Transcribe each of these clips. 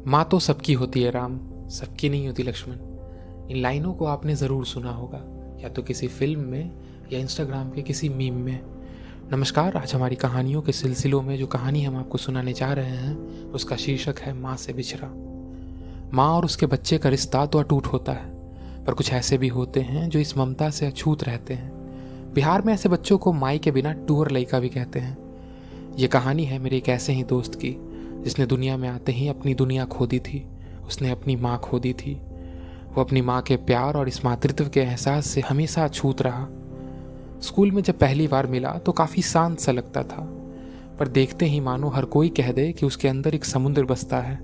माँ तो सबकी होती है राम, सबकी नहीं होती लक्ष्मण। इन लाइनों को आपने ज़रूर सुना होगा, या तो किसी फिल्म में या इंस्टाग्राम के किसी मीम में। नमस्कार, आज हमारी कहानियों के सिलसिलों में जो कहानी हम आपको सुनाने जा रहे हैं उसका शीर्षक है माँ से बिछड़ा। माँ और उसके बच्चे का रिश्ता तो अटूट होता है, पर कुछ ऐसे भी होते हैं जो इस ममता से अछूत रहते हैं। बिहार में ऐसे बच्चों को माई के बिना टूअर लइका भी कहते हैं। ये कहानी है मेरे एक ऐसे ही दोस्त की जिसने दुनिया में आते ही अपनी दुनिया खो दी थी। उसने अपनी माँ खो दी थी। वो अपनी माँ के प्यार और इस मातृत्व के एहसास से हमेशा अछूत रहा। स्कूल में जब पहली बार मिला तो काफ़ी शांत सा लगता था, पर देखते ही मानो हर कोई कह दे कि उसके अंदर एक समुद्र बसता है।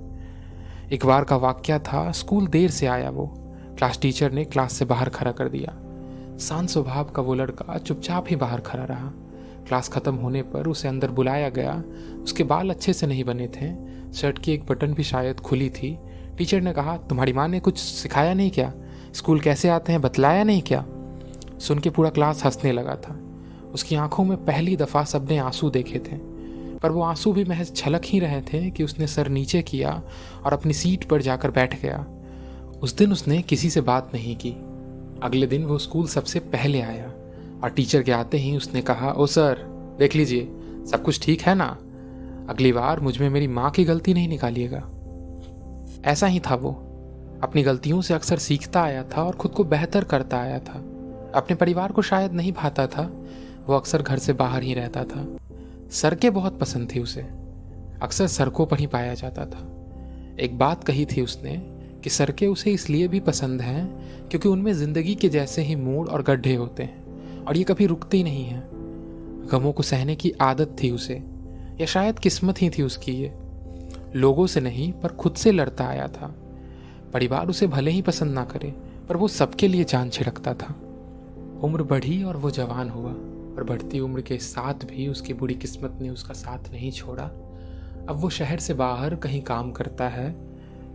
एक बार का वाकया था, स्कूल देर से आया वो। क्लास टीचर ने क्लास से बाहर खड़ा कर दिया। शांत स्वभाव का वो लड़का चुपचाप ही बाहर खड़ा रहा। क्लास खत्म होने पर उसे अंदर बुलाया गया। उसके बाल अच्छे से नहीं बने थे, शर्ट की एक बटन भी शायद खुली थी। टीचर ने कहा, तुम्हारी माँ ने कुछ सिखाया नहीं क्या? स्कूल कैसे आते हैं बतलाया नहीं क्या? सुन के पूरा क्लास हंसने लगा था। उसकी आंखों में पहली दफ़ा सबने आंसू देखे थे, पर वो आंसू भी महज छलक ही रहे थे कि उसने सर नीचे किया और अपनी सीट पर जाकर बैठ गया। उस दिन उसने किसी से बात नहीं की। अगले दिन वो स्कूल सबसे पहले आया और टीचर के आते ही उसने कहा, ओ सर, देख लीजिए सब कुछ ठीक है ना? अगली बार मुझ में मेरी माँ की गलती नहीं निकालिएगा। ऐसा ही था वो। अपनी गलतियों से अक्सर सीखता आया था और खुद को बेहतर करता आया था। अपने परिवार को शायद नहीं भाता था, वो अक्सर घर से बाहर ही रहता था। सड़कें बहुत पसंद थी उसे, अक्सर सड़कों पर ही पाया जाता था। एक बात कही थी उसने कि सड़कें उसे इसलिए भी पसंद हैं क्योंकि उनमें जिंदगी के जैसे ही मोड़ और गड्ढे होते हैं और ये कभी रुकती नहीं है। गमों को सहने की आदत थी उसे, या शायद किस्मत ही थी उसकी ये। लोगों से नहीं पर खुद से लड़ता आया था। परिवार उसे भले ही पसंद ना करे, पर वो सबके लिए जान छिड़कता था। उम्र बढ़ी और वो जवान हुआ, पर बढ़ती उम्र के साथ भी उसकी बुरी किस्मत ने उसका साथ नहीं छोड़ा। अब वो शहर से बाहर कहीं काम करता है।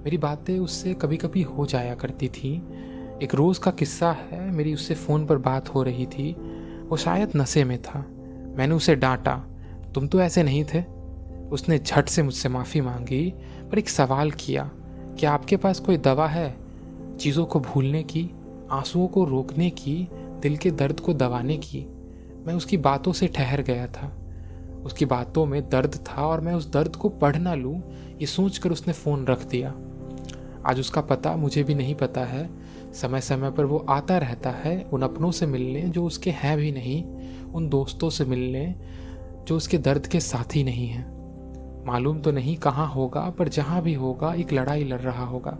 मेरी बातें उससे कभी कभी हो जाया करती थी। एक रोज़ का किस्सा है, मेरी उससे फ़ोन पर बात हो रही थी। वो शायद नशे में था। मैंने उसे डांटा, तुम तो ऐसे नहीं थे। उसने झट से मुझसे माफ़ी मांगी, पर एक सवाल किया, क्या आपके पास कोई दवा है चीज़ों को भूलने की, आंसुओं को रोकने की, दिल के दर्द को दबाने की? मैं उसकी बातों से ठहर गया था। उसकी बातों में दर्द था और मैं उस दर्द को पढ़ ना लूँ ये सोचकर उसने फ़ोन रख दिया। आज उसका पता मुझे भी नहीं पता है। समय समय पर वो आता रहता है उन अपनों से मिलने जो उसके हैं भी नहीं, उन दोस्तों से मिलने जो उसके दर्द के साथी नहीं हैं। मालूम तो नहीं कहाँ होगा, पर जहाँ भी होगा एक लड़ाई लड़ रहा होगा,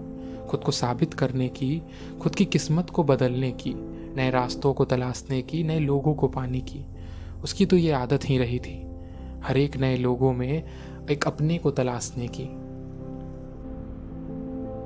खुद को साबित करने की, खुद की किस्मत को बदलने की, नए रास्तों को तलाशने की, नए लोगों को पाने की। उसकी तो ये आदत ही रही थी, हर एक नए लोगों में एक अपने को तलाशने की।